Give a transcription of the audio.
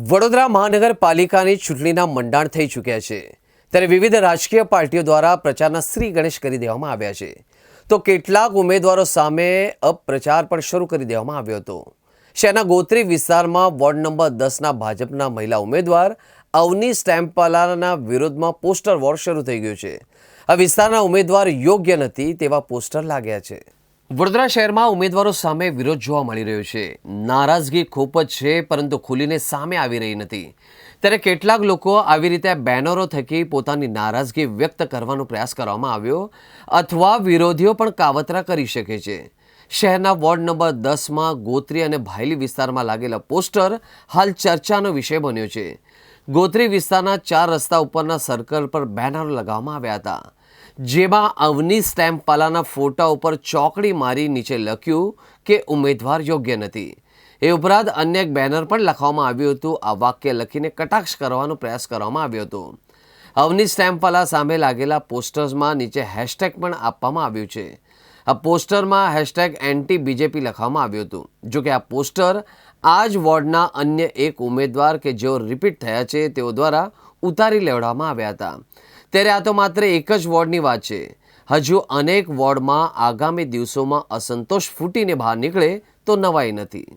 વડોદરા મહાનગરપાલિકાની ચૂંટણીના મંડાણ થઈ ચૂક્યા છે, ત્યારે વિવિધ રાજકીય પાર્ટીઓ દ્વારા પ્રચારના શ્રી ગણેશ કરી દેવામાં આવ્યા છે. તો કેટલાક ઉમેદવારો સામે અપપ્રચાર પણ શરૂ કરી દેવામાં આવ્યો હતો. શહેરના ગોત્રી વિસ્તારમાં વોર્ડ નંબર 10ના ભાજપના મહિલા ઉમેદવાર અવની સ્ટેમ્પવાલાના વિરોધમાં પોસ્ટર વોર શરૂ થઈ ગયું છે. આ વિસ્તારના ઉમેદવાર યોગ્ય નથી તેવા પોસ્ટર લાગ્યા છે. વડોદરા શહેરમાં ઉમેદવારો સામે વિરોધ જોવા મળી રહ્યો છે. નારાજગી ખૂબ જ છે, પરંતુ ખુલીને સામે આવી રહી નથી. ત્યારે કેટલાક લોકો આવી રીતે બેનરો થકી પોતાની નારાજગી વ્યક્ત કરવાનો પ્રયાસ કરવામાં આવ્યો, અથવા વિરોધીઓ પણ કાવતરા કરી શકે છે. શહેરના વોર્ડ નંબર 10માં ગોત્રી અને ભાયલી વિસ્તારમાં લાગેલા પોસ્ટર હાલ ચર્ચાનો વિષય બન્યો છે. ગોત્રી વિસ્તારના 4 રસ્તા ઉપરના સર્કલ પર બેનરો લગાવવામાં આવ્યા હતા, જેમાં અવની સ્ટેમ્પવાલાના ફોટા ઉપર ચોકડી મારી નીચે લખ્યું કે ઉમેદવાર યોગ્ય નથી. એ ઉપરાંત અન્ય એક બેનર પણ લખવામાં આવ્યું હતું. આ વાક્ય લખીને કટાક્ષ કરવાનો પ્રયાસ કરવામાં આવ્યો હતો. અવની સ્ટેમ્પવાલા સામે લાગેલા પોસ્ટર્સમાં નીચે હેશટેગ પણ આપવામાં આવ્યું છે. આ પોસ્ટરમાં હેશટેગ એન્ટી બીજેપી લખવામાં આવ્યું હતું. જોકે આ પોસ્ટર આ જ વોર્ડના અન્ય એક ઉમેદવાર કે જેઓ રિપીટ થયા છે તેઓ દ્વારા ઉતારી લેવડાવવામાં આવ્યા હતા. ત્યારે આ તો માત્ર એક જ વોર્ડની વાત છે. હજુ અનેક વોર્ડમાં આગામી દિવસોમાં અસંતોષ ફૂટીને બહાર નીકળે તો નવાઈ નથી.